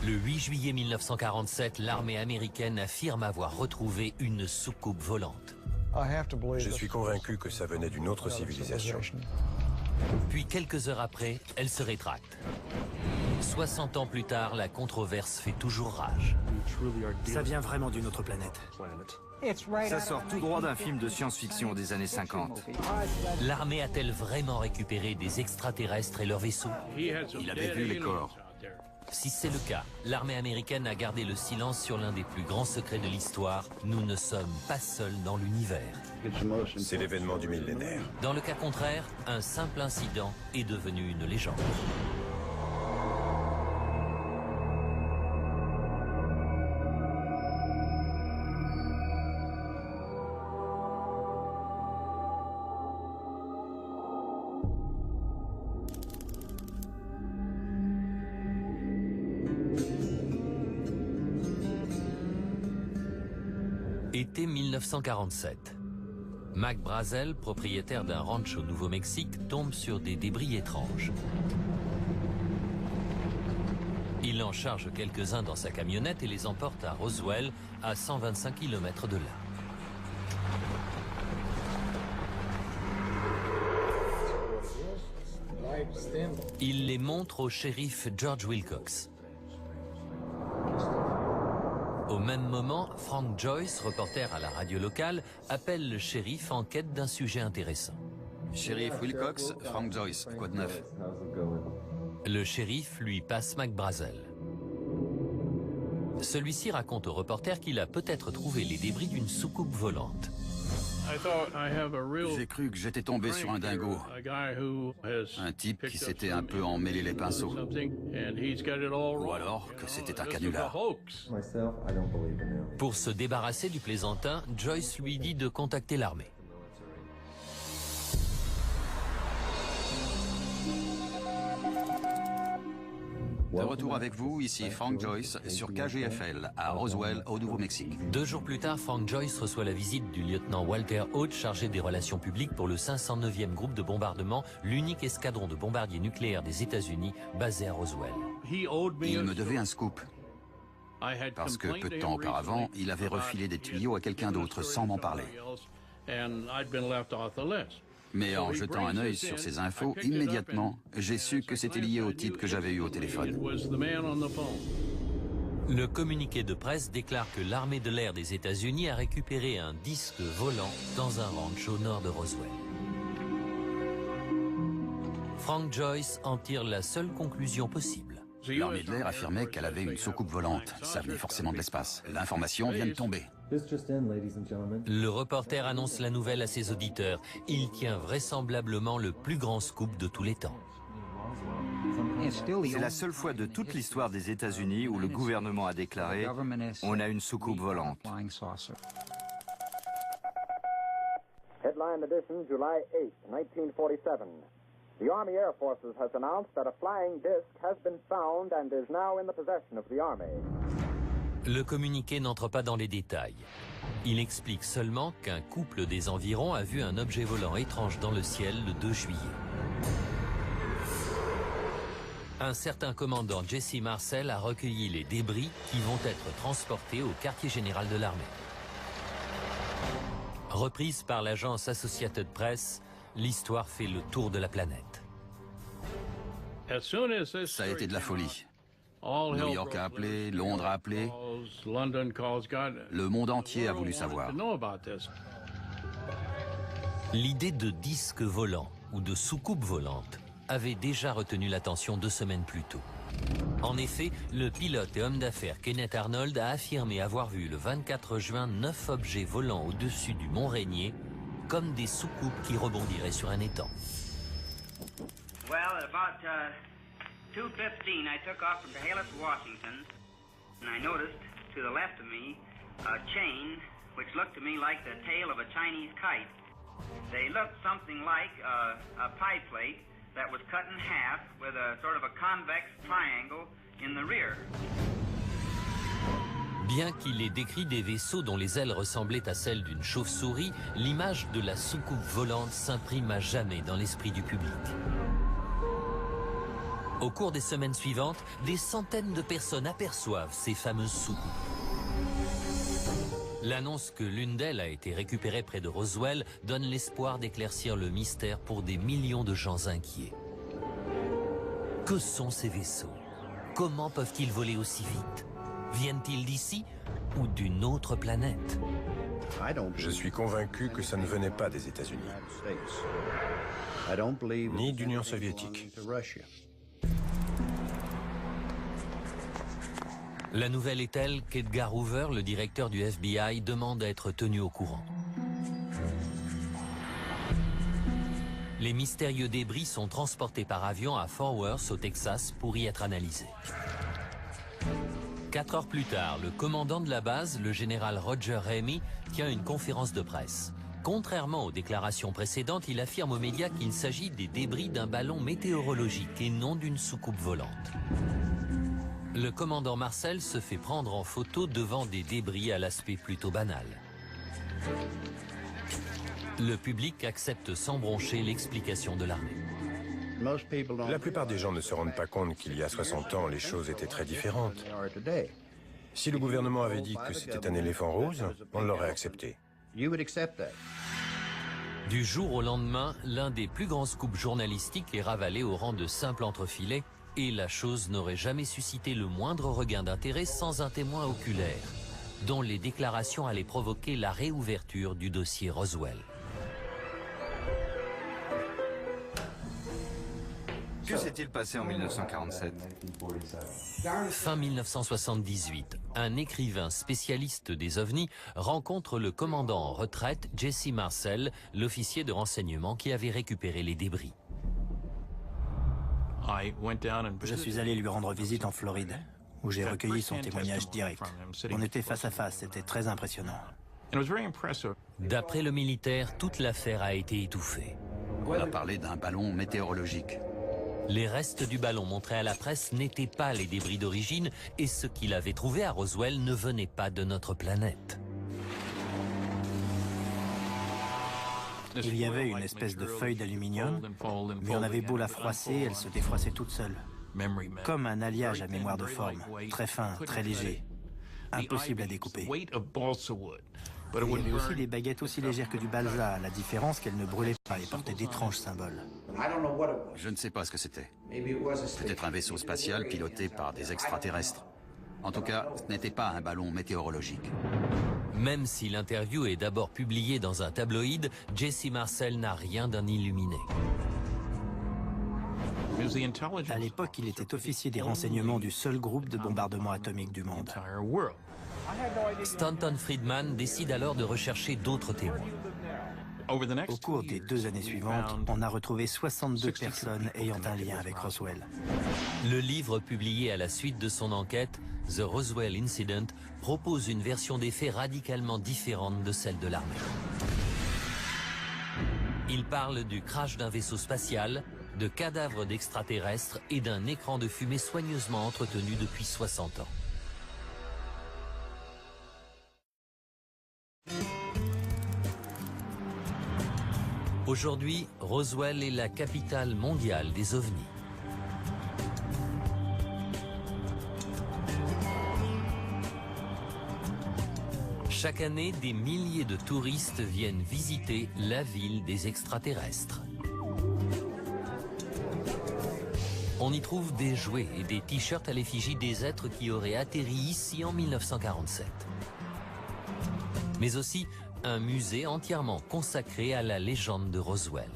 Le 8 juillet 1947, l'armée américaine affirme avoir retrouvé une soucoupe volante. Je suis convaincu que ça venait d'une autre civilisation. Puis quelques heures après, elle se rétracte. 60 ans plus tard, la controverse fait toujours rage. Ça vient vraiment d'une autre planète. Ça sort tout droit d'un film de science-fiction des années 50. L'armée a-t-elle vraiment récupéré des extraterrestres et leurs vaisseaux? Il avait vu les corps. Si c'est le cas, l'armée américaine a gardé le silence sur l'un des plus grands secrets de l'histoire. Nous ne sommes pas seuls dans l'univers. C'est l'événement du millénaire. Dans le cas contraire, un simple incident est devenu une légende. Été 1947. Mac Brazel, propriétaire d'un ranch au Nouveau-Mexique, tombe sur des débris étranges. Il en charge quelques-uns dans sa camionnette et les emporte à Roswell, à 125 km de là. Il les montre au shérif George Wilcox. Au même moment, Frank Joyce, reporter à la radio locale, appelle le shérif en quête d'un sujet intéressant. Shérif Wilcox, Frank Joyce, quoi de neuf? Le shérif lui passe Mac Brazel. Celui-ci raconte au reporter qu'il a peut-être trouvé les débris d'une soucoupe volante. J'ai cru que j'étais tombé sur un dingo. Un type qui s'était un peu emmêlé les pinceaux. Ou alors que c'était un canular. Pour se débarrasser du plaisantin, Joyce lui dit de contacter l'armée. De retour avec vous, ici Frank Joyce sur KGFL à Roswell, au Nouveau-Mexique. 2 jours plus tard, Frank Joyce reçoit la visite du lieutenant Walter Haute, chargé des relations publiques pour le 509e groupe de bombardement, l'unique escadron de bombardiers nucléaires des États-Unis basé à Roswell. Il me devait un scoop. Parce que peu de temps auparavant, il avait refilé des tuyaux à quelqu'un d'autre sans m'en parler. Mais en jetant un œil sur ces infos, immédiatement, j'ai su que c'était lié au type que j'avais eu au téléphone. Le communiqué de presse déclare que l'armée de l'air des États-Unis a récupéré un disque volant dans un ranch au nord de Roswell. Frank Joyce en tire la seule conclusion possible. L'armée de l'air affirmait qu'elle avait une soucoupe volante. Ça venait forcément de l'espace. L'information vient de tomber. Le reporter annonce la nouvelle à ses auditeurs. Il tient vraisemblablement le plus grand scoop de tous les temps. C'est la seule fois de toute l'histoire des États-Unis où le gouvernement a déclaré « On a une soucoupe volante ». Headline edition, July 8, 1947. The Army Air Forces has announced that a flying disc has been found and is now in the possession of the Army. Le communiqué n'entre pas dans les détails. Il explique seulement qu'un couple des environs a vu un objet volant étrange dans le ciel le 2 juillet. Un certain commandant Jesse Marcel a recueilli les débris qui vont être transportés au quartier général de l'armée. Reprise par l'agence Associated Press, l'histoire fait le tour de la planète. Ça a été de la folie. New York a appelé, Londres a appelé. Le monde entier a voulu savoir. L'idée de disque volant ou de soucoupe volante avait déjà retenu l'attention 2 semaines plus tôt. En effet, le pilote et homme d'affaires Kenneth Arnold a affirmé avoir vu le 24 juin 9 objets volant au-dessus du mont Rainier, comme des soucoupes qui rebondiraient sur un étang. Well, at about 2:15, I took off from Chehalis, Washington, and I noticed to the left of me a chain which looked to me like the tail of a Chinese kite. They looked something like a pie plate that was cut in half with a sort of a convex triangle in the rear. Bien qu'il ait décrit des vaisseaux dont les ailes ressemblaient à celles d'une chauve-souris, l'image de la soucoupe volante s'imprime à jamais dans l'esprit du public. Au cours des semaines suivantes, des centaines de personnes aperçoivent ces fameuses soucoupes. L'annonce que l'une d'elles a été récupérée près de Roswell donne l'espoir d'éclaircir le mystère pour des millions de gens inquiets. Que sont ces vaisseaux? Comment peuvent-ils voler aussi vite? Viennent-ils d'ici ou d'une autre planète? Je suis convaincu que ça ne venait pas des États-Unis, ni d'Union soviétique. La nouvelle est telle qu'Edgar Hoover, le directeur du FBI, demande à être tenu au courant. Les mystérieux débris sont transportés par avion à Fort Worth, au Texas, pour y être analysés. 4 heures plus tard, le commandant de la base, le général Roger Ramey, tient une conférence de presse. Contrairement aux déclarations précédentes, il affirme aux médias qu'il s'agit des débris d'un ballon météorologique et non d'une soucoupe volante. Le commandant Marcel se fait prendre en photo devant des débris à l'aspect plutôt banal. Le public accepte sans broncher l'explication de l'armée. La plupart des gens ne se rendent pas compte qu'il y a 60 ans, les choses étaient très différentes. Si le gouvernement avait dit que c'était un éléphant rose, on l'aurait accepté. Du jour au lendemain, l'un des plus grands scoops journalistiques est ravalé au rang de simple entrefilet, et la chose n'aurait jamais suscité le moindre regain d'intérêt sans un témoin oculaire, dont les déclarations allaient provoquer la réouverture du dossier Roswell. Que s'est-il passé en 1947? Fin 1978, un écrivain spécialiste des ovnis rencontre le commandant en retraite Jesse Marcel, l'officier de renseignement qui avait récupéré les débris. Je suis allé lui rendre visite en Floride, où j'ai recueilli son témoignage direct. On était face à face, c'était très impressionnant. D'après le militaire, toute l'affaire a été étouffée. On a parlé d'un ballon météorologique. Les restes du ballon montrés à la presse n'étaient pas les débris d'origine et ce qu'il avait trouvé à Roswell ne venait pas de notre planète. Il y avait une espèce de feuille d'aluminium, mais on avait beau la froisser, elle se défroissait toute seule. Comme un alliage à mémoire de forme, très fin, très léger, impossible à découper. Il y avait aussi des baguettes aussi légères que du balsa, la différence qu'elles ne brûlaient pas et portaient d'étranges symboles. Je ne sais pas ce que c'était. Peut-être un vaisseau spatial piloté par des extraterrestres. En tout cas, ce n'était pas un ballon météorologique. Même si l'interview est d'abord publiée dans un tabloïd, Jesse Marcel n'a rien d'un illuminé. À l'époque, il était officier des renseignements du seul groupe de bombardement atomique du monde. Stanton Friedman décide alors de rechercher d'autres témoins. Au cours des 2 années suivantes, on a retrouvé 62 personnes ayant un lien avec Roswell. Le livre publié à la suite de son enquête, The Roswell Incident, propose une version des faits radicalement différente de celle de l'armée. Il parle du crash d'un vaisseau spatial, de cadavres d'extraterrestres et d'un écran de fumée soigneusement entretenu depuis 60 ans. Aujourd'hui, Roswell est la capitale mondiale des ovnis. Chaque année, des milliers de touristes viennent visiter la ville des extraterrestres. On y trouve des jouets et des t-shirts à l'effigie des êtres qui auraient atterri ici en 1947. Mais aussi un musée entièrement consacré à la légende de Roswell.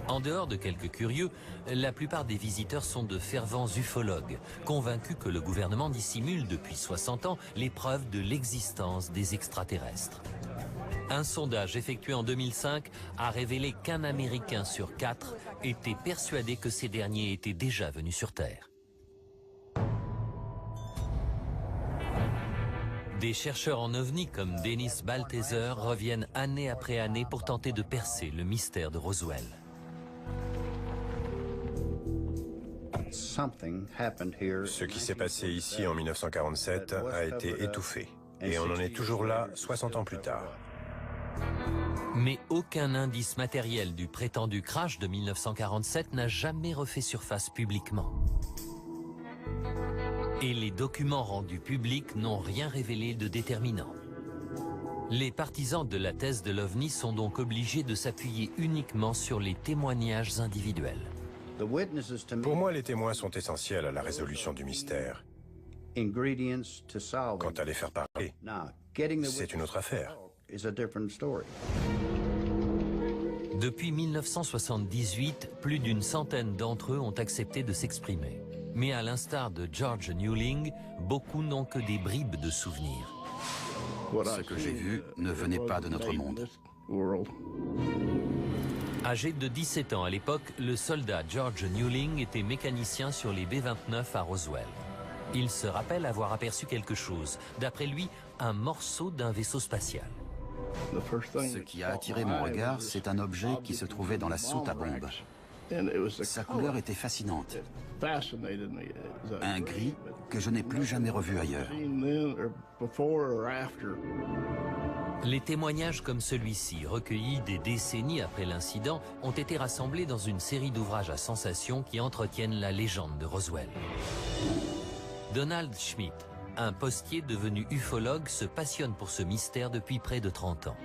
En dehors de quelques curieux, la plupart des visiteurs sont de fervents ufologues, convaincus que le gouvernement dissimule depuis 60 ans les preuves de l'existence des extraterrestres. Un sondage effectué en 2005 a révélé qu'un Américain sur 4 était persuadé que ces derniers étaient déjà venus sur Terre. Des chercheurs en ovnis comme Dennis Balthaser reviennent année après année pour tenter de percer le mystère de Roswell. Ce qui s'est passé ici en 1947 a été étouffé. Et on en est toujours là 60 ans plus tard. Mais aucun indice matériel du prétendu crash de 1947 n'a jamais refait surface publiquement. Et les documents rendus publics n'ont rien révélé de déterminant. Les partisans de la thèse de l'OVNI sont donc obligés de s'appuyer uniquement sur les témoignages individuels. Pour moi, les témoins sont essentiels à la résolution du mystère. Quant à les faire parler, c'est une autre affaire. Depuis 1978, plus d'une centaine d'entre eux ont accepté de s'exprimer. Mais à l'instar de George Newling, beaucoup n'ont que des bribes de souvenirs. Ce que j'ai vu ne venait pas de notre monde. Âgé de 17 ans à l'époque, le soldat George Newling était mécanicien sur les B-29 à Roswell. Il se rappelle avoir aperçu quelque chose, d'après lui, un morceau d'un vaisseau spatial. Ce qui a attiré mon regard, c'est un objet qui se trouvait dans la soute à bombe. Sa couleur était fascinante. Un gris que je n'ai plus jamais revu ailleurs. Les témoignages comme celui-ci, recueillis des décennies après l'incident, ont été rassemblés dans une série d'ouvrages à sensation qui entretiennent la légende de Roswell. Donald Schmitt, un postier devenu ufologue, se passionne pour ce mystère depuis près de 30 ans.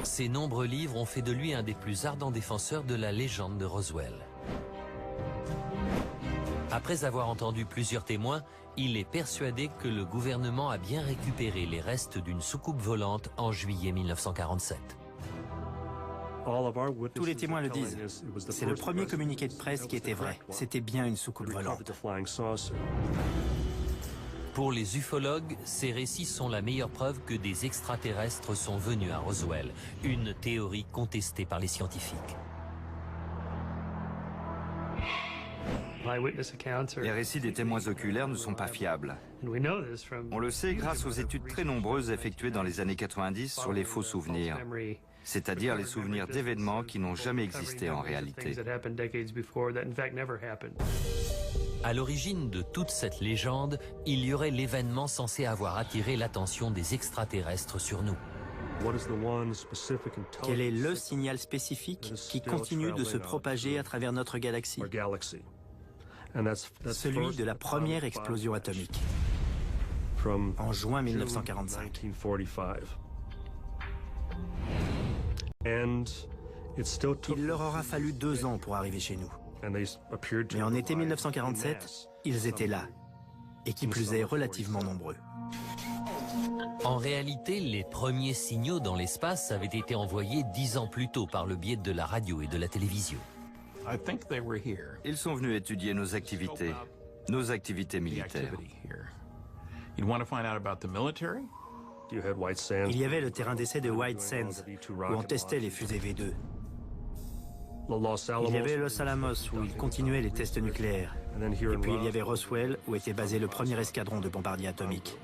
Ses nombreux livres ont fait de lui un des plus ardents défenseurs de la légende de Roswell. Après avoir entendu plusieurs témoins, il est persuadé que le gouvernement a bien récupéré les restes d'une soucoupe volante en juillet 1947. Tous les témoins le disent. C'est le premier communiqué de presse qui était vrai. C'était bien une soucoupe volante. Pour les ufologues, ces récits sont la meilleure preuve que des extraterrestres sont venus à Roswell, une théorie contestée par les scientifiques. Les récits des témoins oculaires ne sont pas fiables. On le sait grâce aux études très nombreuses effectuées dans les années 90 sur les faux souvenirs, c'est-à-dire les souvenirs d'événements qui n'ont jamais existé en réalité. À l'origine de toute cette légende, il y aurait l'événement censé avoir attiré l'attention des extraterrestres sur nous. Quel est le signal spécifique qui continue de se propager à travers notre galaxie? Celui de la première explosion atomique, en juin 1945. Il leur aura fallu 2 ans pour arriver chez nous. Mais en été 1947, ils étaient là, et qui plus est relativement nombreux. En réalité, les premiers signaux dans l'espace avaient été envoyés 10 ans plus tôt par le biais de la radio et de la télévision. Ils sont venus étudier nos activités militaires. Il y avait le terrain d'essai de White Sands, où on testait les fusées V2. Il y avait Los Alamos, où ils continuaient les tests nucléaires. Et puis il y avait Roswell, où était basé le premier escadron de bombardiers atomiques.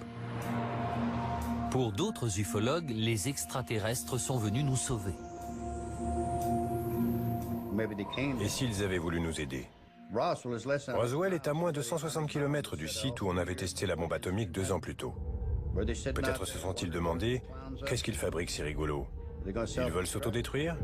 Pour d'autres ufologues, les extraterrestres sont venus nous sauver. Et s'ils avaient voulu nous aider? Roswell est à moins de 160 km du site où on avait testé la bombe atomique 2 ans plus tôt. Peut-être se sont-ils demandé, qu'est-ce qu'ils fabriquent ces rigolos? Ils veulent s'autodétruire?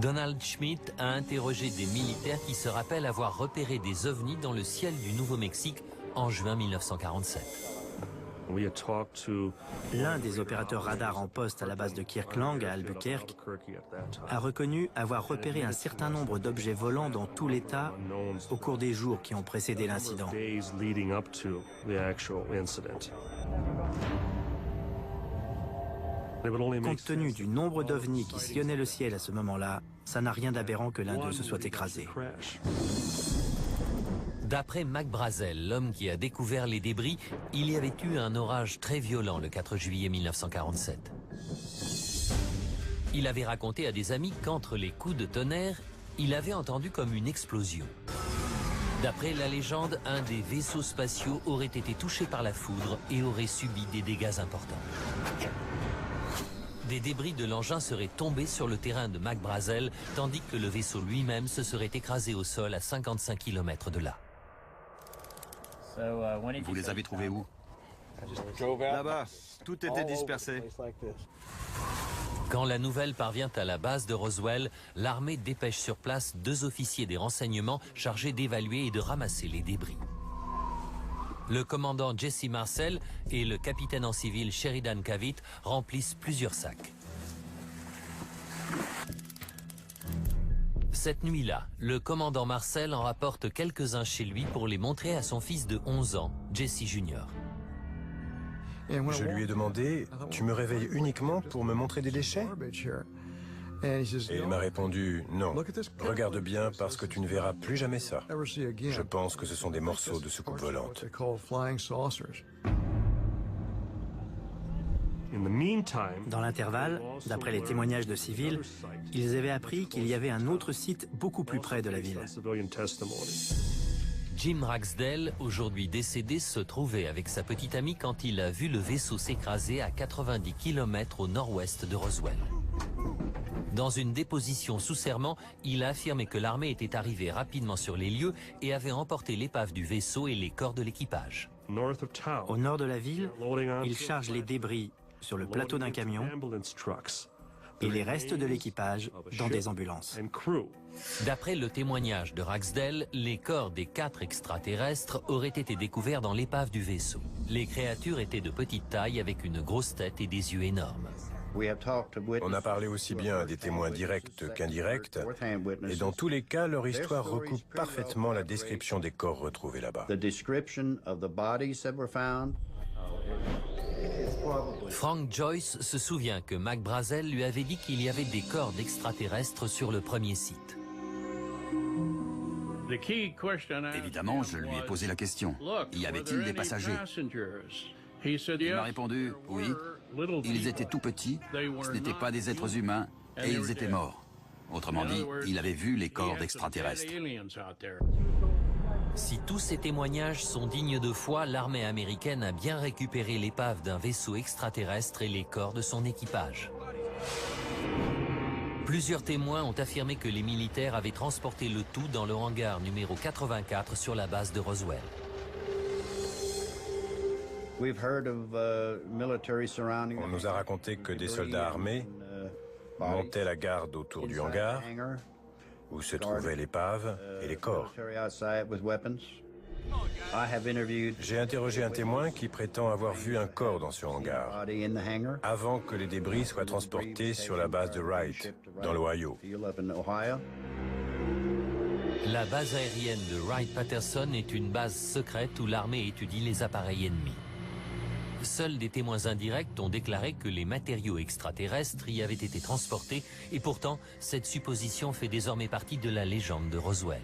Donald Schmitt a interrogé des militaires qui se rappellent avoir repéré des ovnis dans le ciel du Nouveau-Mexique en juin 1947. L'un des opérateurs radars en poste à la base de Kirkland à Albuquerque a reconnu avoir repéré un certain nombre d'objets volants dans tout l'État au cours des jours qui ont précédé l'incident. Compte tenu du nombre d'ovnis qui sillonnaient le ciel à ce moment-là, ça n'a rien d'aberrant que l'un d'eux se soit écrasé. D'après Mac Brazel, l'homme qui a découvert les débris, il y avait eu un orage très violent le 4 juillet 1947. Il avait raconté à des amis qu'entre les coups de tonnerre, il avait entendu comme une explosion. D'après la légende, un des vaisseaux spatiaux aurait été touché par la foudre et aurait subi des dégâts importants. Des débris de l'engin seraient tombés sur le terrain de Mac Brazel, tandis que le vaisseau lui-même se serait écrasé au sol à 55 km de là. Vous les avez trouvés où? Là-bas, tout était dispersé. Quand la nouvelle parvient à la base de Roswell, l'armée dépêche sur place 2 officiers des renseignements chargés d'évaluer et de ramasser les débris. Le commandant Jesse Marcel et le capitaine en civil Sheridan Cavitt remplissent plusieurs sacs. Cette nuit-là, le commandant Marcel en rapporte quelques-uns chez lui pour les montrer à son fils de 11 ans, Jesse Jr. Je lui ai demandé, « Tu me réveilles uniquement pour me montrer des déchets ?» Et il m'a répondu, « Non, regarde bien parce que tu ne verras plus jamais ça. Je pense que ce sont des morceaux de soucoupe volante. » Dans l'intervalle, d'après les témoignages de civils, ils avaient appris qu'il y avait un autre site beaucoup plus près de la ville. Jim Ragsdale, aujourd'hui décédé, se trouvait avec sa petite amie quand il a vu le vaisseau s'écraser à 90 km au nord-ouest de Roswell. Dans une déposition sous serment, il a affirmé que l'armée était arrivée rapidement sur les lieux et avait emporté l'épave du vaisseau et les corps de l'équipage. Au nord de la ville, ils chargent les débris sur le plateau d'un camion et les restes de l'équipage dans des ambulances. D'après le témoignage de Ragsdale, les corps des 4 extraterrestres auraient été découverts dans l'épave du vaisseau. Les créatures étaient de petite taille avec une grosse tête et des yeux énormes. On a parlé aussi bien à des témoins directs qu'indirects, et dans tous les cas, leur histoire recoupe parfaitement la description des corps retrouvés là-bas. Frank Joyce se souvient que Mac Brazel lui avait dit qu'il y avait des corps d'extraterrestres sur le premier site. Évidemment, je lui ai posé la question. Y avait-il des passagers? Il m'a répondu, oui. Ils étaient tout petits, ce n'étaient pas des êtres humains, et ils étaient morts. Autrement dit, il avait vu les corps d'extraterrestres. Si tous ces témoignages sont dignes de foi, l'armée américaine a bien récupéré l'épave d'un vaisseau extraterrestre et les corps de son équipage. Plusieurs témoins ont affirmé que les militaires avaient transporté le tout dans le hangar numéro 84 sur la base de Roswell. On nous a raconté que des soldats armés montaient la garde autour du hangar, où se trouvaient l'épave et les corps. J'ai interrogé un témoin qui prétend avoir vu un corps dans ce hangar, avant que les débris soient transportés sur la base de Wright, dans l'Ohio. La base aérienne de Wright-Patterson est une base secrète où l'armée étudie les appareils ennemis. Seuls des témoins indirects ont déclaré que les matériaux extraterrestres y avaient été transportés et pourtant, cette supposition fait désormais partie de la légende de Roswell.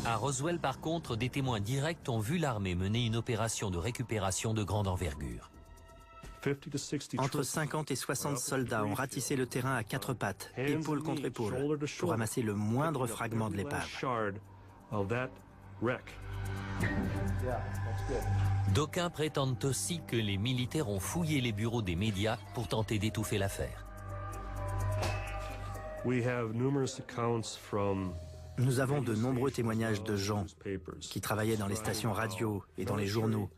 À Roswell, par contre, des témoins directs ont vu l'armée mener une opération de récupération de grande envergure. Entre 50 et 60 soldats ont ratissé le terrain à 4 pattes, épaule contre épaule, pour ramasser le moindre fragment de l'épave. D'aucuns prétendent aussi que les militaires ont fouillé les bureaux des médias pour tenter d'étouffer l'affaire. Nous avons de nombreux témoignages de gens qui travaillaient dans les stations radio et dans les journaux,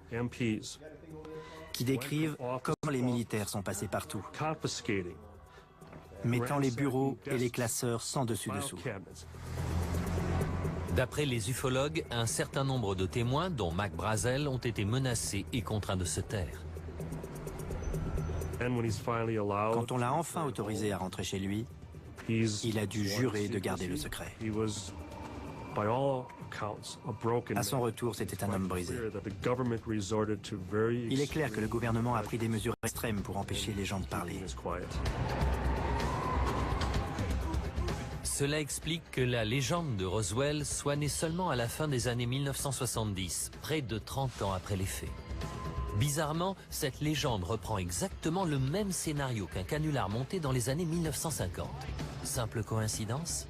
qui décrivent comment les militaires sont passés partout, mettant les bureaux et les classeurs sans dessus-dessous. D'après les ufologues, un certain nombre de témoins, dont Mac Brazel, ont été menacés et contraints de se taire. Quand on l'a enfin autorisé à rentrer chez lui, il a dû jurer de garder le secret. À son retour, c'était un homme brisé. Il est clair que le gouvernement a pris des mesures extrêmes pour empêcher les gens de parler. Cela explique que la légende de Roswell soit née seulement à la fin des années 1970, près de 30 ans après les faits. Bizarrement, cette légende reprend exactement le même scénario qu'un canular monté dans les années 1950. Simple coïncidence ?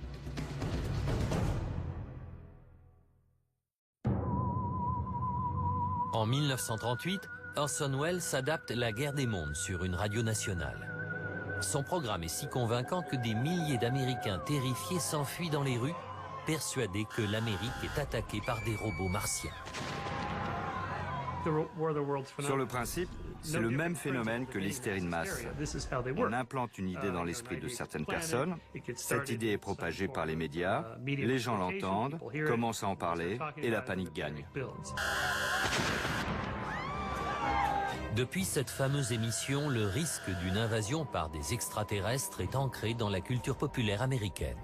En 1938, Orson Welles adapte La Guerre des mondes sur une radio nationale. Son programme est si convaincant que des milliers d'Américains terrifiés s'enfuient dans les rues, persuadés que l'Amérique est attaquée par des robots martiens. Sur le principe, c'est le même phénomène que l'hystérie de masse. On implante une idée dans l'esprit de certaines personnes, cette idée est propagée par les médias, les gens l'entendent, commencent à en parler et la panique gagne. Depuis cette fameuse émission, le risque d'une invasion par des extraterrestres est ancré dans la culture populaire américaine.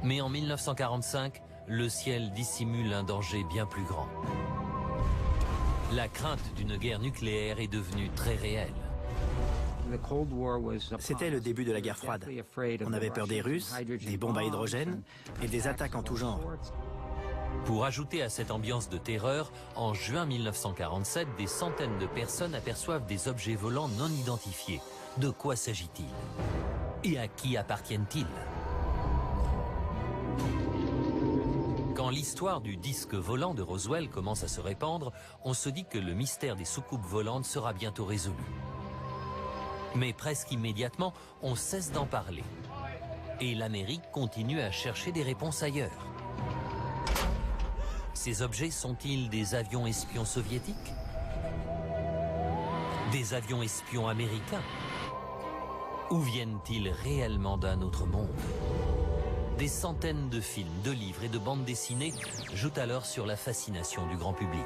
Mais en 1945, le ciel dissimule un danger bien plus grand. La crainte d'une guerre nucléaire est devenue très réelle. C'était le début de la guerre froide. On avait peur des Russes, des bombes à hydrogène et des attaques en tout genre. Pour ajouter à cette ambiance de terreur, en juin 1947, des centaines de personnes aperçoivent des objets volants non identifiés. De quoi s'agit-il? Et à qui appartiennent-ils? Quand l'histoire du disque volant de Roswell commence à se répandre, on se dit que le mystère des soucoupes volantes sera bientôt résolu. Mais presque immédiatement, on cesse d'en parler. Et l'Amérique continue à chercher des réponses ailleurs. Ces objets sont-ils des avions espions soviétiques? Des avions espions américains? Ou viennent-ils réellement d'un autre monde? Des centaines de films, de livres et de bandes dessinées jouent alors sur la fascination du grand public.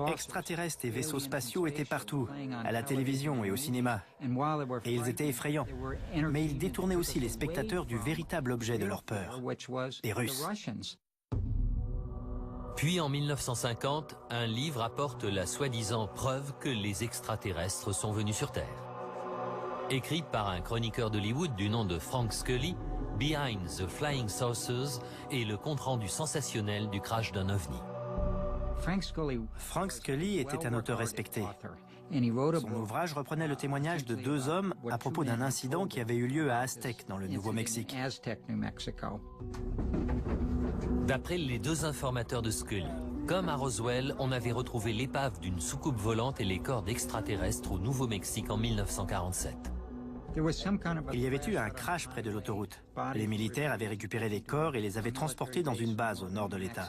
Extraterrestres et vaisseaux spatiaux étaient partout, à la télévision et au cinéma. Et ils étaient effrayants. Mais ils détournaient aussi les spectateurs du véritable objet de leur peur, les Russes. Puis en 1950, un livre apporte la soi-disant preuve que les extraterrestres sont venus sur Terre. Écrit par un chroniqueur d'Hollywood du nom de Frank Scully, Behind the Flying Saucers est le compte-rendu sensationnel du crash d'un ovni. Frank Scully était un auteur respecté. Son ouvrage reprenait le témoignage de deux hommes à propos d'un incident qui avait eu lieu à Aztec, dans le Nouveau-Mexique. D'après les deux informateurs de Scully, comme à Roswell, on avait retrouvé l'épave d'une soucoupe volante et les corps d'extraterrestres au Nouveau-Mexique en 1947. Il y avait eu un crash près de l'autoroute. Les militaires avaient récupéré les corps et les avaient transportés dans une base au nord de l'État.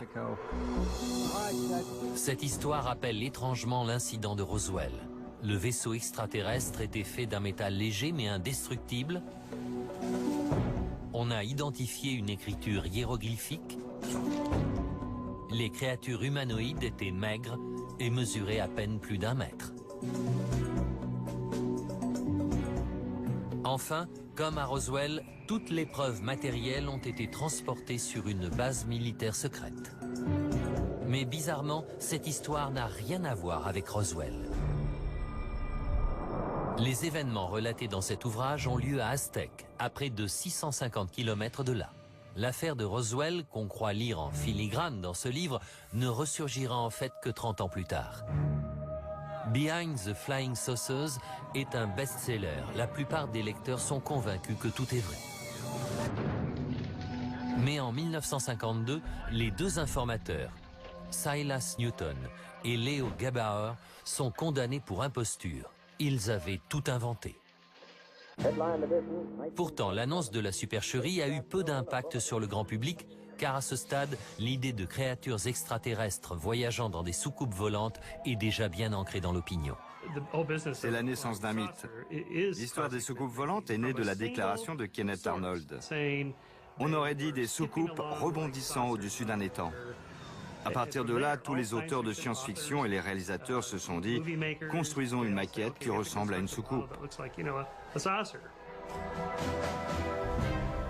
Cette histoire rappelle étrangement l'incident de Roswell. Le vaisseau extraterrestre était fait d'un métal léger mais indestructible. On a identifié une écriture hiéroglyphique. Les créatures humanoïdes étaient maigres et mesuraient à peine plus d'1 mètre. Enfin, comme à Roswell, toutes les preuves matérielles ont été transportées sur une base militaire secrète. Mais bizarrement, cette histoire n'a rien à voir avec Roswell. Les événements relatés dans cet ouvrage ont lieu à Aztec, à près de 650 km de là. L'affaire de Roswell, qu'on croit lire en filigrane dans ce livre, ne ressurgira en fait que 30 ans plus tard. Behind the Flying Saucers est un best-seller. La plupart des lecteurs sont convaincus que tout est vrai. Mais en 1952, les deux informateurs, Silas Newton et Leo Gabauer, sont condamnés pour imposture. Ils avaient tout inventé. Pourtant, l'annonce de la supercherie a eu peu d'impact sur le grand public, car à ce stade, l'idée de créatures extraterrestres voyageant dans des soucoupes volantes est déjà bien ancrée dans l'opinion. C'est la naissance d'un mythe. L'histoire des soucoupes volantes est née de la déclaration de Kenneth Arnold. On aurait dit des soucoupes rebondissant au-dessus d'un étang. À partir de là, tous les auteurs de science-fiction et les réalisateurs se sont dit « Construisons une maquette qui ressemble à une soucoupe ».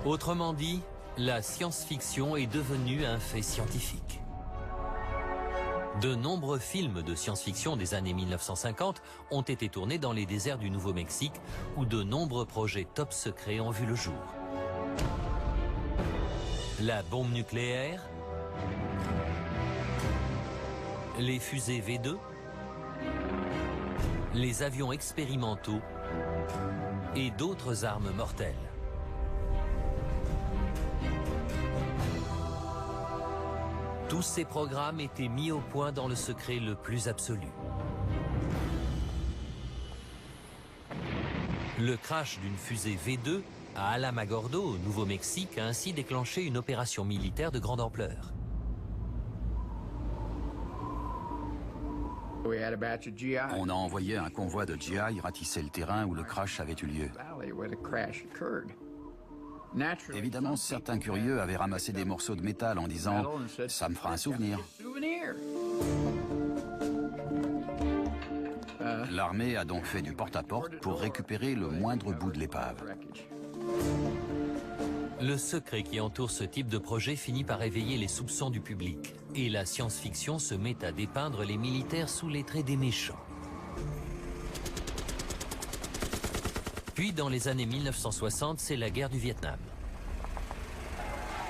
Autrement dit, la science-fiction est devenue un fait scientifique. De nombreux films de science-fiction des années 1950 ont été tournés dans les déserts du Nouveau-Mexique, où de nombreux projets top secrets ont vu le jour. La bombe nucléaire, les fusées V2, les avions expérimentaux et d'autres armes mortelles. Tous ces programmes étaient mis au point dans le secret le plus absolu. Le crash d'une fusée V2 à Alamogordo, au Nouveau-Mexique, a ainsi déclenché une opération militaire de grande ampleur. On a envoyé un convoi de GI ratisser le terrain où le crash avait eu lieu. Évidemment, certains curieux avaient ramassé des morceaux de métal en disant « ça me fera un souvenir ». L'armée a donc fait du porte-à-porte pour récupérer le moindre bout de l'épave. Le secret qui entoure ce type de projet finit par éveiller les soupçons du public. Et la science-fiction se met à dépeindre les militaires sous les traits des méchants. Puis, dans les années 1960, c'est la guerre du Vietnam.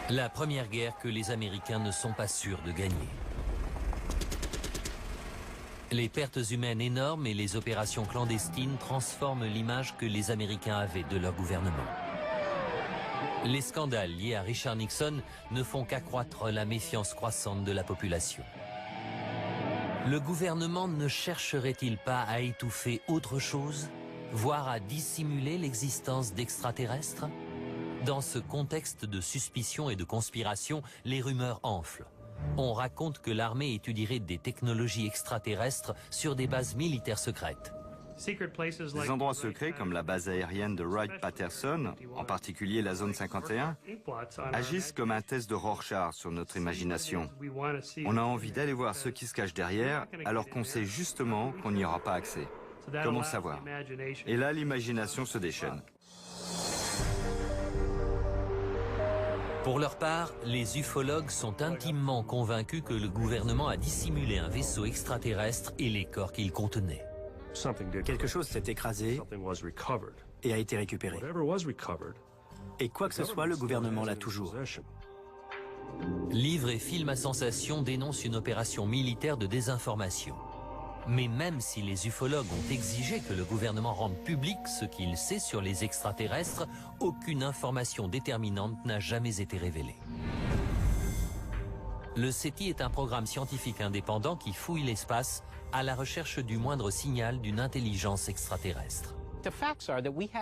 La première guerre que les Américains ne sont pas sûrs de gagner. Les pertes humaines énormes et les opérations clandestines transforment l'image que les Américains avaient de leur gouvernement. Les scandales liés à Richard Nixon ne font qu'accroître la méfiance croissante de la population. Le gouvernement ne chercherait-il pas à étouffer autre chose, voire à dissimuler l'existence d'extraterrestres? Dans ce contexte de suspicion et de conspiration, les rumeurs enflent. On raconte que l'armée étudierait des technologies extraterrestres sur des bases militaires secrètes. Des endroits secrets comme la base aérienne de Wright-Patterson, en particulier la zone 51, agissent comme un test de Rorschach sur notre imagination. On a envie d'aller voir ce qui se cache derrière, alors qu'on sait justement qu'on n'y aura pas accès. Comment savoir? Et là, l'imagination se déchaîne. Pour leur part, les ufologues sont intimement convaincus que le gouvernement a dissimulé un vaisseau extraterrestre et les corps qu'il contenait. Quelque chose s'est écrasé et a été récupéré. Et quoi que ce soit, le gouvernement l'a toujours. Livres et films à sensation dénoncent une opération militaire de désinformation. Mais même si les ufologues ont exigé que le gouvernement rende public ce qu'il sait sur les extraterrestres, aucune information déterminante n'a jamais été révélée. Le SETI est un programme scientifique indépendant qui fouille l'espace à la recherche du moindre signal d'une intelligence extraterrestre.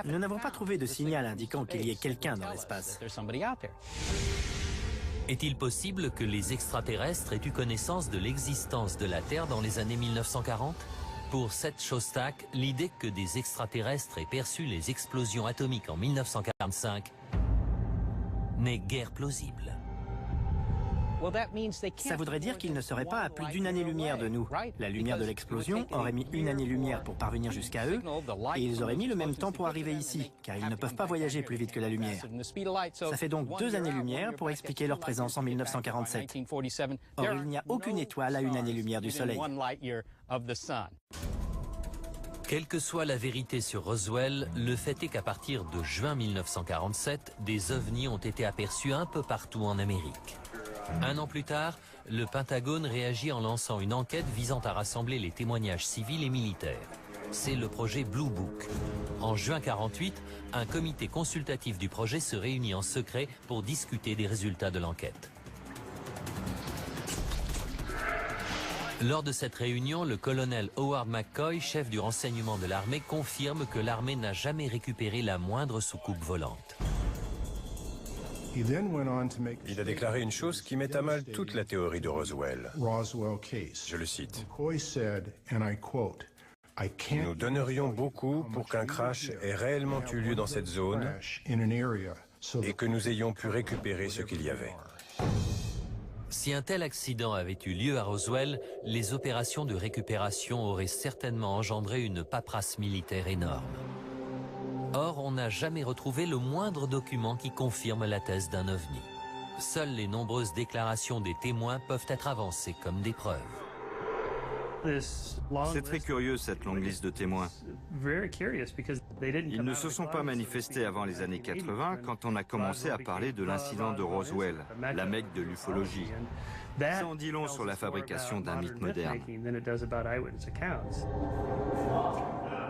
Nous n'avons pas trouvé de signal indiquant qu'il y ait quelqu'un dans l'espace. Est-il possible que les extraterrestres aient eu connaissance de l'existence de la Terre dans les années 1940? Pour Seth Shostak, l'idée que des extraterrestres aient perçu les explosions atomiques en 1945 n'est guère plausible. Ça voudrait dire qu'ils ne seraient pas à plus d'une année-lumière de nous. La lumière de l'explosion aurait mis une année-lumière pour parvenir jusqu'à eux, et ils auraient mis le même temps pour arriver ici, car ils ne peuvent pas voyager plus vite que la lumière. Ça fait donc 2 années-lumière pour expliquer leur présence en 1947. Or, il n'y a aucune étoile à une année-lumière du Soleil. Quelle que soit la vérité sur Roswell, le fait est qu'à partir de juin 1947, des ovnis ont été aperçus un peu partout en Amérique. Un an plus tard, le Pentagone réagit en lançant une enquête visant à rassembler les témoignages civils et militaires. C'est le projet Blue Book. En juin 1948, un comité consultatif du projet se réunit en secret pour discuter des résultats de l'enquête. Lors de cette réunion, le colonel Howard McCoy, chef du renseignement de l'armée, confirme que l'armée n'a jamais récupéré la moindre soucoupe volante. Il a déclaré une chose qui met à mal toute la théorie de Roswell. Je le cite. Nous donnerions beaucoup pour qu'un crash ait réellement eu lieu dans cette zone et que nous ayons pu récupérer ce qu'il y avait. Si un tel accident avait eu lieu à Roswell, les opérations de récupération auraient certainement engendré une paperasse militaire énorme. Or, on n'a jamais retrouvé le moindre document qui confirme la thèse d'un ovni. Seules les nombreuses déclarations des témoins peuvent être avancées comme des preuves. C'est très curieux cette longue liste de témoins. Ils ne se sont pas manifestés avant les années 80 quand on a commencé à parler de l'incident de Roswell, la Mecque de l'ufologie. Ça en dit long sur la fabrication d'un mythe moderne.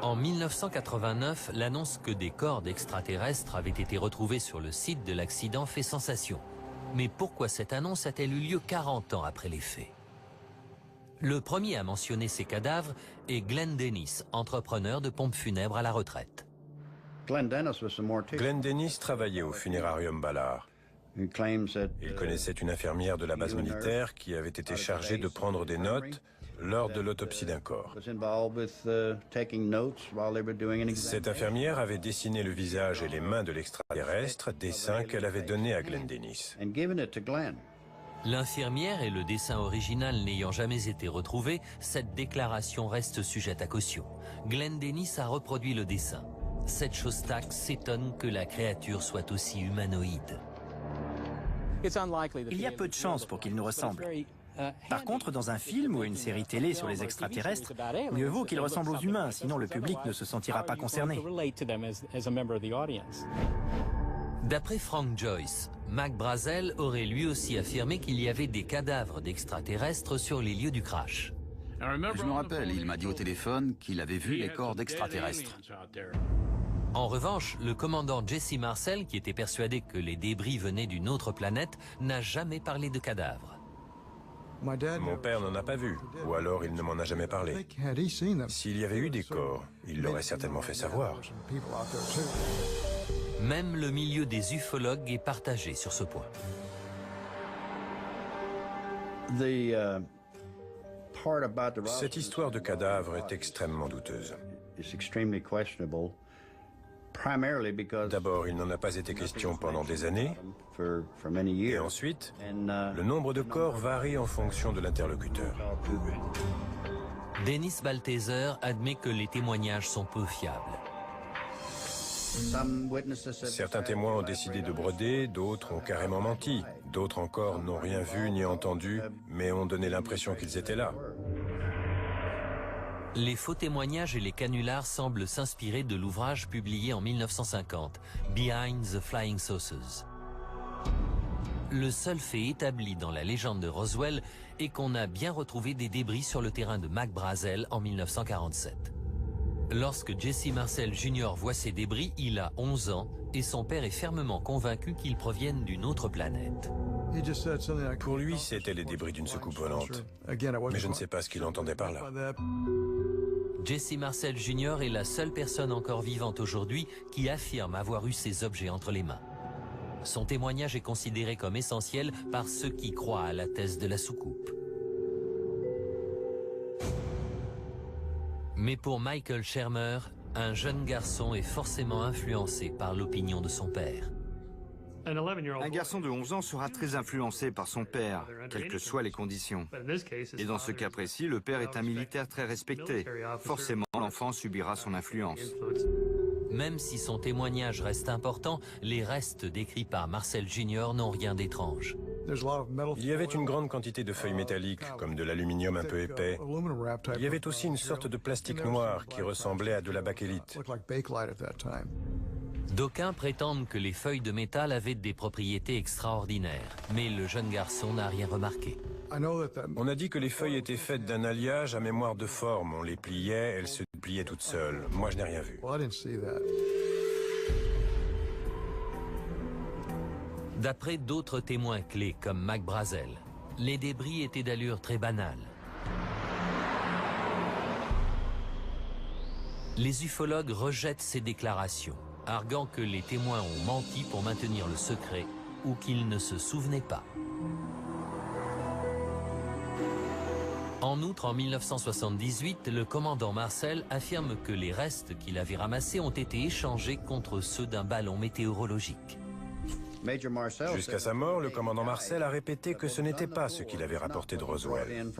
En 1989, l'annonce que des corps d'extraterrestres avaient été retrouvés sur le site de l'accident fait sensation. Mais pourquoi cette annonce a-t-elle eu lieu 40 ans après les faits? Le premier à mentionner ces cadavres est Glenn Dennis, entrepreneur de pompes funèbres à la retraite. Glenn Dennis travaillait au funérarium Ballard. Il connaissait une infirmière de la base militaire qui avait été chargée de prendre des notes lors de l'autopsie d'un corps. Cette infirmière avait dessiné le visage et les mains de l'extraterrestre, dessin qu'elle avait donné à Glenn Dennis. L'infirmière et le dessin original n'ayant jamais été retrouvés, cette déclaration reste sujette à caution. Glenn Dennis a reproduit le dessin. Seth Shostak s'étonne que la créature soit aussi humanoïde. Il y a peu de chances pour qu'il nous ressemble. Par contre, dans un film ou une série télé sur les extraterrestres, mieux vaut qu'il ressemble aux humains, sinon le public ne se sentira pas concerné. D'après Frank Joyce, Mac Brazel aurait lui aussi affirmé qu'il y avait des cadavres d'extraterrestres sur les lieux du crash. Je me rappelle, il m'a dit au téléphone qu'il avait vu les corps d'extraterrestres. En revanche, le commandant Jesse Marcel, qui était persuadé que les débris venaient d'une autre planète, n'a jamais parlé de cadavres. Mon père n'en a pas vu, ou alors il ne m'en a jamais parlé. S'il y avait eu des corps, il l'aurait certainement fait savoir. Même le milieu des ufologues est partagé sur ce point. Cette histoire de cadavre est extrêmement douteuse. D'abord, il n'en a pas été question pendant des années, et ensuite, le nombre de corps varie en fonction de l'interlocuteur. Dennis Balthaser admet que les témoignages sont peu fiables. Certains témoins ont décidé de broder, d'autres ont carrément menti, d'autres encore n'ont rien vu ni entendu, mais ont donné l'impression qu'ils étaient là. Les faux témoignages et les canulars semblent s'inspirer de l'ouvrage publié en 1950, Behind the Flying Saucers. Le seul fait établi dans la légende de Roswell est qu'on a bien retrouvé des débris sur le terrain de Mac Brazel en 1947. Lorsque Jesse Marcel Jr. voit ces débris, il a 11 ans et son père est fermement convaincu qu'ils proviennent d'une autre planète. Pour lui, c'étaient les débris d'une soucoupe volante. Mais je ne sais pas ce qu'il entendait par là. Jesse Marcel Jr. est la seule personne encore vivante aujourd'hui qui affirme avoir eu ces objets entre les mains. Son témoignage est considéré comme essentiel par ceux qui croient à la thèse de la soucoupe. Mais pour Michael Shermer, un jeune garçon est forcément influencé par l'opinion de son père. Un garçon de 11 ans sera très influencé par son père, quelles que soient les conditions. Et dans ce cas précis, le père est un militaire très respecté. Forcément, l'enfant subira son influence. Même si son témoignage reste important, les restes décrits par Marcel Jr. n'ont rien d'étrange. Il y avait une grande quantité de feuilles métalliques, comme de l'aluminium un peu épais. Il y avait aussi une sorte de plastique noir qui ressemblait à de la bakélite. D'aucuns prétendent que les feuilles de métal avaient des propriétés extraordinaires, mais le jeune garçon n'a rien remarqué. On a dit que les feuilles étaient faites d'un alliage à mémoire de forme. On les pliait, elles se pliaient toutes seules. Moi, je n'ai rien vu. D'après d'autres témoins clés comme Mac Brazel, les débris étaient d'allure très banale. Les ufologues rejettent ces déclarations, arguant que les témoins ont menti pour maintenir le secret ou qu'ils ne se souvenaient pas. En outre, en 1978, le commandant Marcel affirme que les restes qu'il avait ramassés ont été échangés contre ceux d'un ballon météorologique. Jusqu'à sa mort, le commandant Marcel a répété que ce n'était pas ce qu'il avait rapporté de Roswell.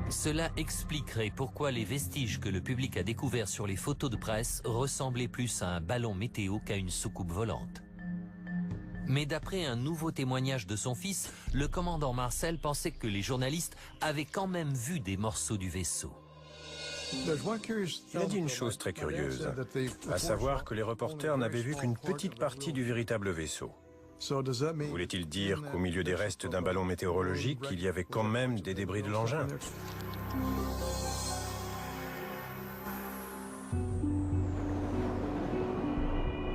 Cela expliquerait pourquoi les vestiges que le public a découverts sur les photos de presse ressemblaient plus à un ballon météo qu'à une soucoupe volante. Mais d'après un nouveau témoignage de son fils, le commandant Marcel pensait que les journalistes avaient quand même vu des morceaux du vaisseau. Il a dit une chose très curieuse, à savoir que les reporters n'avaient vu qu'une petite partie du véritable vaisseau. Voulait-il dire qu'au milieu des restes d'un ballon météorologique, il y avait quand même des débris de l'engin?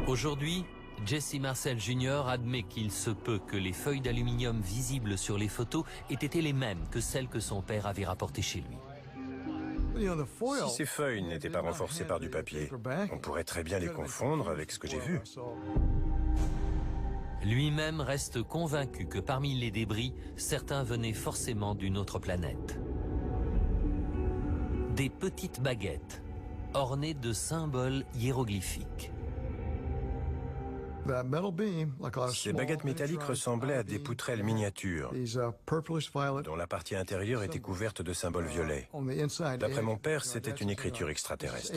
Aujourd'hui, Jesse Marcel Jr. admet qu'il se peut que les feuilles d'aluminium visibles sur les photos aient été les mêmes que celles que son père avait rapportées chez lui. Si ces feuilles n'étaient pas renforcées par du papier, on pourrait très bien les confondre avec ce que j'ai vu. Lui-même reste convaincu que parmi les débris, certains venaient forcément d'une autre planète. Des petites baguettes, ornées de symboles hiéroglyphiques. Ces baguettes métalliques ressemblaient à des poutrelles miniatures, dont la partie intérieure était couverte de symboles violets. D'après mon père, c'était une écriture extraterrestre.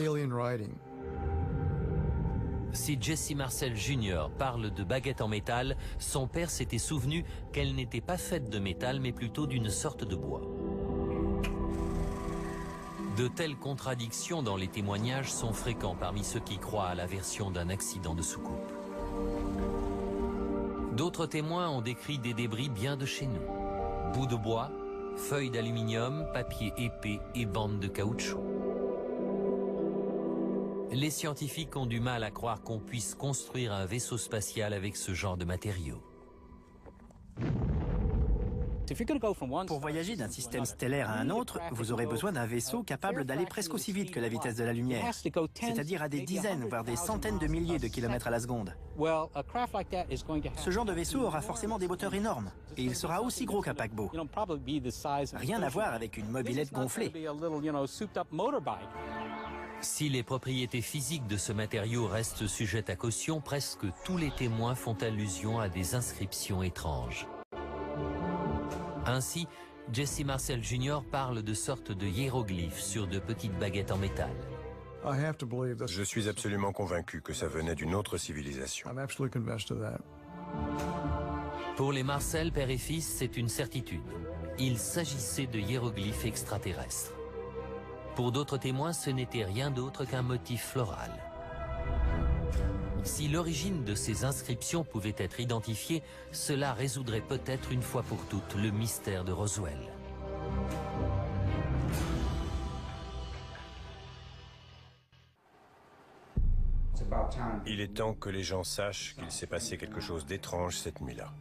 Si Jesse Marcel Jr. parle de baguettes en métal, son père s'était souvenu qu'elles n'étaient pas faites de métal, mais plutôt d'une sorte de bois. De telles contradictions dans les témoignages sont fréquents parmi ceux qui croient à la version d'un accident de soucoupe. D'autres témoins ont décrit des débris bien de chez nous. Bouts de bois, feuilles d'aluminium, papier épais et bandes de caoutchouc. Les scientifiques ont du mal à croire qu'on puisse construire un vaisseau spatial avec ce genre de matériaux. Pour voyager d'un système stellaire à un autre, vous aurez besoin d'un vaisseau capable d'aller presque aussi vite que la vitesse de la lumière, c'est-à-dire à des dizaines, voire des centaines de milliers de kilomètres à la seconde. Ce genre de vaisseau aura forcément des moteurs énormes, et il sera aussi gros qu'un paquebot. Rien à voir avec une mobilette gonflée. Si les propriétés physiques de ce matériau restent sujettes à caution, presque tous les témoins font allusion à des inscriptions étranges. Ainsi, Jesse Marcel Jr. parle de sortes de hiéroglyphes sur de petites baguettes en métal. Je suis absolument convaincu que ça venait d'une autre civilisation. Pour les Marcel, père et fils, c'est une certitude. Il s'agissait de hiéroglyphes extraterrestres. Pour d'autres témoins, ce n'était rien d'autre qu'un motif floral. Si l'origine de ces inscriptions pouvait être identifiée, cela résoudrait peut-être une fois pour toutes le mystère de Roswell. Il est temps que les gens sachent qu'il s'est passé quelque chose d'étrange cette nuit-là.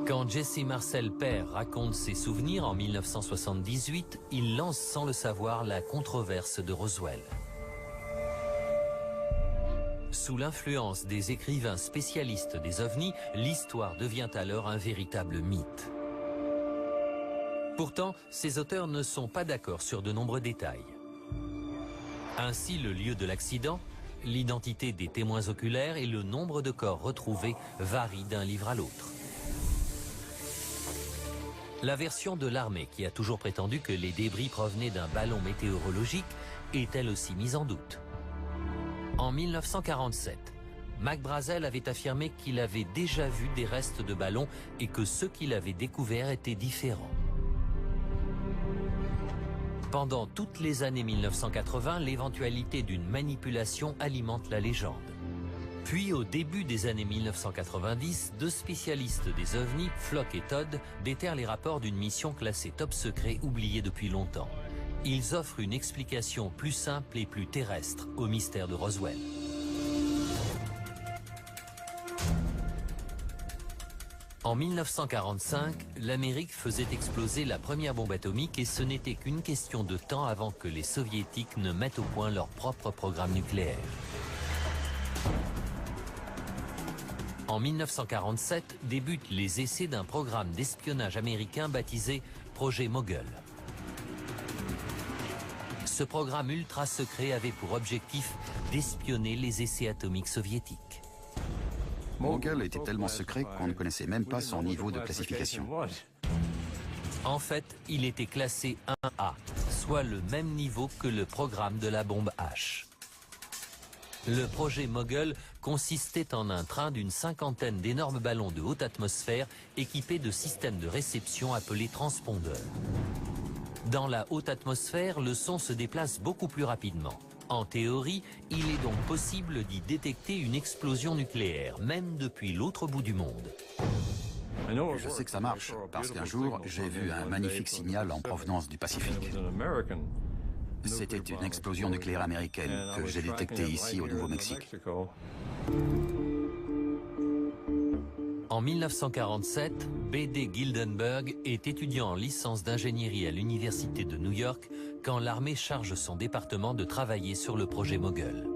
Quand Jesse Marcel père raconte ses souvenirs en 1978, il lance sans le savoir la controverse de Roswell. Sous l'influence des écrivains spécialistes des ovnis, l'histoire devient alors un véritable mythe. Pourtant, ces auteurs ne sont pas d'accord sur de nombreux détails. Ainsi, le lieu de l'accident, l'identité des témoins oculaires et le nombre de corps retrouvés varient d'un livre à l'autre. La version de l'armée, qui a toujours prétendu que les débris provenaient d'un ballon météorologique, est elle aussi mise en doute. En 1947, Mac Brazel avait affirmé qu'il avait déjà vu des restes de ballons et que ceux qu'il avait découverts étaient différents. Pendant toutes les années 1980, l'éventualité d'une manipulation alimente la légende. Puis, au début des années 1990, deux spécialistes des ovnis, Flock et Todd, déterrent les rapports d'une mission classée top secret oubliée depuis longtemps. Ils offrent une explication plus simple et plus terrestre au mystère de Roswell. En 1945, l'Amérique faisait exploser la première bombe atomique et ce n'était qu'une question de temps avant que les Soviétiques ne mettent au point leur propre programme nucléaire. En 1947, débutent les essais d'un programme d'espionnage américain baptisé Projet Mogul. Ce programme ultra secret avait pour objectif d'espionner les essais atomiques soviétiques. Mogul était tellement secret qu'on ne connaissait même pas son niveau de classification. En fait, il était classé 1A, soit le même niveau que le programme de la bombe H. Le projet Mogul consistait en un train d'une cinquantaine d'énormes ballons de haute atmosphère équipés de systèmes de réception appelés transpondeurs. Dans la haute atmosphère, le son se déplace beaucoup plus rapidement. En théorie, il est donc possible d'y détecter une explosion nucléaire, même depuis l'autre bout du monde. Je sais que ça marche, parce qu'un jour, j'ai vu un magnifique signal en provenance du Pacifique. C'était une explosion nucléaire américaine que j'ai détectée ici au Nouveau-Mexique. En 1947, B.D. Gildenberg est étudiant en licence d'ingénierie à l'Université de New York quand l'armée charge son département de travailler sur le projet Mogul.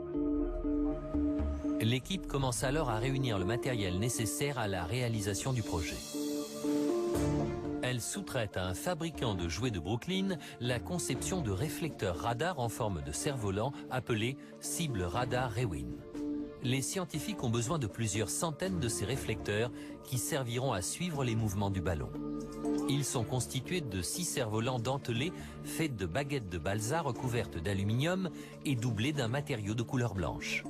L'équipe commence alors à réunir le matériel nécessaire à la réalisation du projet. Elle sous-traite à un fabricant de jouets de Brooklyn la conception de réflecteurs radar en forme de cerf-volant appelés cibles radar Rewin. Les scientifiques ont besoin de plusieurs centaines de ces réflecteurs qui serviront à suivre les mouvements du ballon. Ils sont constitués de 6 cerfs-volants dentelés faits de baguettes de balsa recouvertes d'aluminium et doublés d'un matériau de couleur blanche.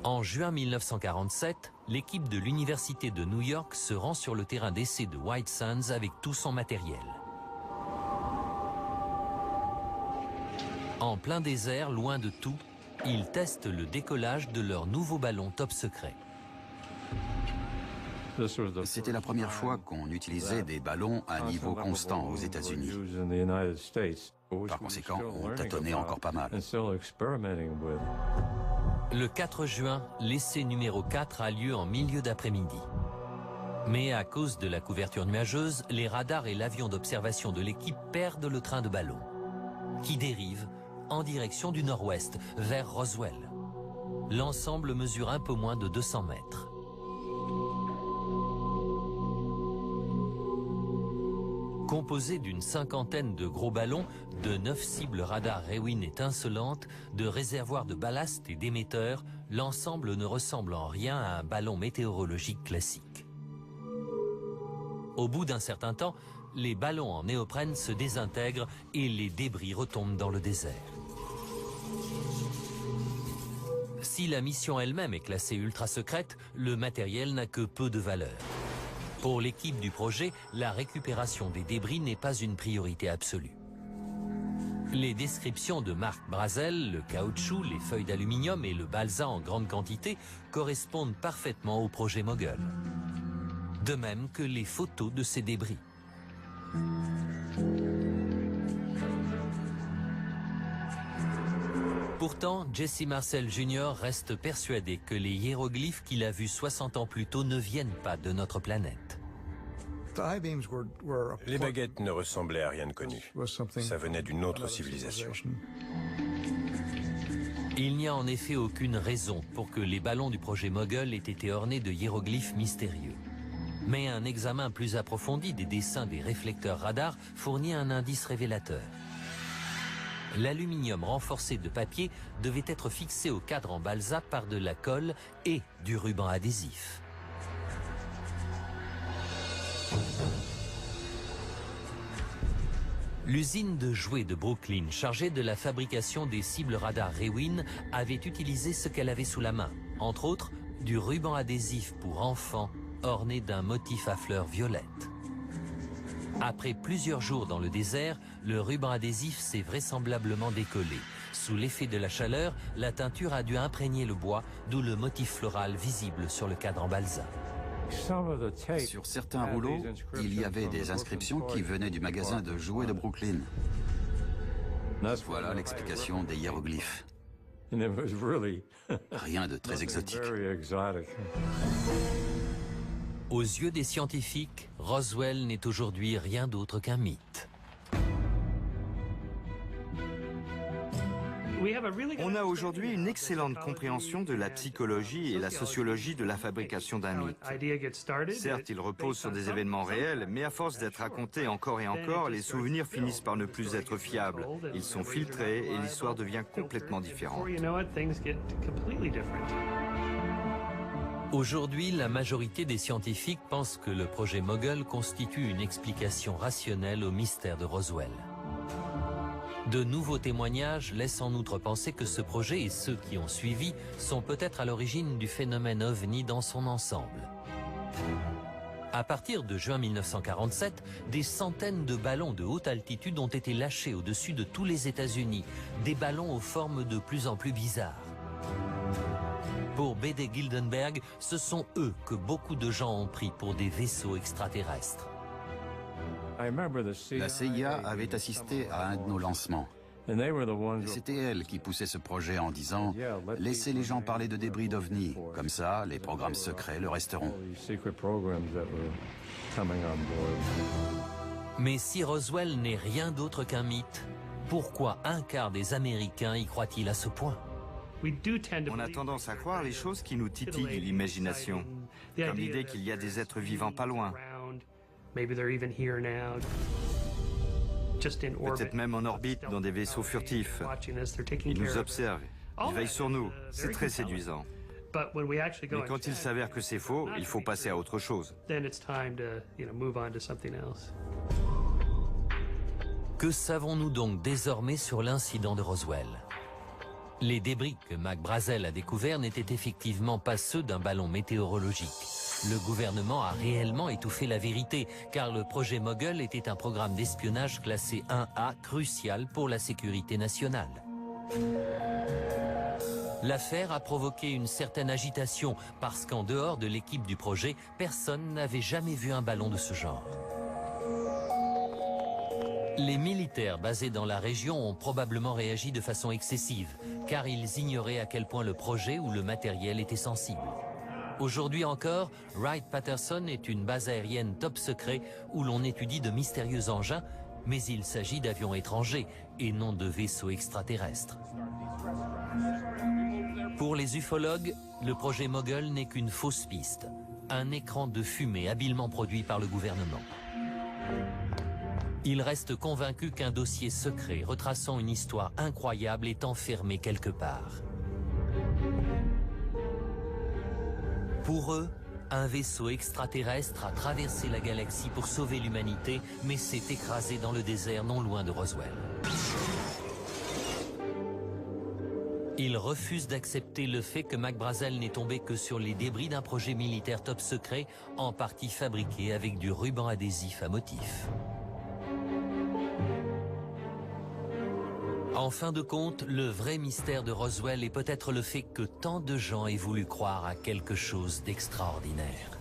En juin 1947, l'équipe de l'Université de New York se rend sur le terrain d'essai de White Sands avec tout son matériel. En plein désert, loin de tout, ils testent le décollage de leur nouveau ballon top secret. C'était la première fois qu'on utilisait des ballons à niveau constant aux États-Unis. Par conséquent, on tâtonnait encore pas mal. Le 4 juin, l'essai numéro 4 a lieu en milieu d'après-midi. Mais à cause de la couverture nuageuse, les radars et l'avion d'observation de l'équipe perdent le train de ballon, qui dérive en direction du nord-ouest, vers Roswell. L'ensemble mesure un peu moins de 200 mètres. Composé d'une cinquantaine de gros ballons, de 9 cibles radar Rewin étincelantes, de réservoirs de ballast et d'émetteurs, l'ensemble ne ressemble en rien à un ballon météorologique classique. Au bout d'un certain temps, les ballons en néoprène se désintègrent et les débris retombent dans le désert. Si la mission elle-même est classée ultra secrète, le matériel n'a que peu de valeur. Pour l'équipe du projet, la récupération des débris n'est pas une priorité absolue. Les descriptions de Mark Brazel, le caoutchouc, les feuilles d'aluminium et le balsa en grande quantité correspondent parfaitement au projet Mogul. De même que les photos de ces débris. Pourtant, Jesse Marcel Jr. reste persuadé que les hiéroglyphes qu'il a vus 60 ans plus tôt ne viennent pas de notre planète. Les baguettes ne ressemblaient à rien de connu. Ça venait d'une autre civilisation. Il n'y a en effet aucune raison pour que les ballons du projet Mogul aient été ornés de hiéroglyphes mystérieux. Mais un examen plus approfondi des dessins des réflecteurs radars fournit un indice révélateur. L'aluminium renforcé de papier devait être fixé au cadre en balsa par de la colle et du ruban adhésif. L'usine de jouets de Brooklyn, chargée de la fabrication des cibles radar Rewin, avait utilisé ce qu'elle avait sous la main, entre autres du ruban adhésif pour enfants orné d'un motif à fleurs violettes. Après plusieurs jours dans le désert, le ruban adhésif s'est vraisemblablement décollé. Sous l'effet de la chaleur, la teinture a dû imprégner le bois, d'où le motif floral visible sur le cadre en balsa. Sur certains rouleaux, il y avait des inscriptions qui venaient du magasin de jouets de Brooklyn. Voilà l'explication des hiéroglyphes. Rien de très exotique. Aux yeux des scientifiques, Roswell n'est aujourd'hui rien d'autre qu'un mythe. On a aujourd'hui une excellente compréhension de la psychologie et la sociologie de la fabrication d'un mythe. Certes, il repose sur des événements réels, mais à force d'être racontés encore et encore, les souvenirs finissent par ne plus être fiables. Ils sont filtrés et l'histoire devient complètement différente. Aujourd'hui, la majorité des scientifiques pensent que le projet Mogul constitue une explication rationnelle au mystère de Roswell. De nouveaux témoignages laissent en outre penser que ce projet et ceux qui ont suivi sont peut-être à l'origine du phénomène OVNI dans son ensemble. À partir de juin 1947, des centaines de ballons de haute altitude ont été lâchés au-dessus de tous les États-Unis, des ballons aux formes de plus en plus bizarres. Pour B.D. Gildenberg, ce sont eux que beaucoup de gens ont pris pour des vaisseaux extraterrestres. La CIA avait assisté à un de nos lancements. C'était elle qui poussait ce projet en disant « Laissez les gens parler de débris d'OVNI, comme ça, les programmes secrets le resteront. » Mais si Roswell n'est rien d'autre qu'un mythe, Pourquoi un quart des Américains y croient-ils à ce point? On a tendance à croire les choses qui nous titillent l'imagination, comme l'idée qu'il y a des êtres vivants pas loin, peut-être même en orbite dans des vaisseaux furtifs. Ils nous observent, ils veillent sur nous, c'est très séduisant. Mais quand il s'avère que c'est faux, il faut passer à autre chose. Que savons-nous donc désormais sur l'incident de Roswell? Les débris que Mac Brazel a découverts n'étaient effectivement pas ceux d'un ballon météorologique. Le gouvernement a réellement étouffé la vérité, car le projet Mogul était un programme d'espionnage classé 1A crucial pour la sécurité nationale. L'affaire a provoqué une certaine agitation, parce qu'en dehors de l'équipe du projet, personne n'avait jamais vu un ballon de ce genre. Les militaires basés dans la région ont probablement réagi de façon excessive, car ils ignoraient à quel point le projet ou le matériel était sensible. Aujourd'hui encore, Wright-Patterson est une base aérienne top secret où l'on étudie de mystérieux engins, mais il s'agit d'avions étrangers et non de vaisseaux extraterrestres. Pour les ufologues, le projet Mogul n'est qu'une fausse piste, un écran de fumée habilement produit par le gouvernement. Ils restent convaincus qu'un dossier secret retraçant une histoire incroyable est enfermé quelque part. Pour eux, un vaisseau extraterrestre a traversé la galaxie pour sauver l'humanité, mais s'est écrasé dans le désert non loin de Roswell. Ils refusent d'accepter le fait que Mac Brazel n'est tombé que sur les débris d'un projet militaire top secret, en partie fabriqué avec du ruban adhésif à motif. En fin de compte, le vrai mystère de Roswell est peut-être le fait que tant de gens aient voulu croire à quelque chose d'extraordinaire.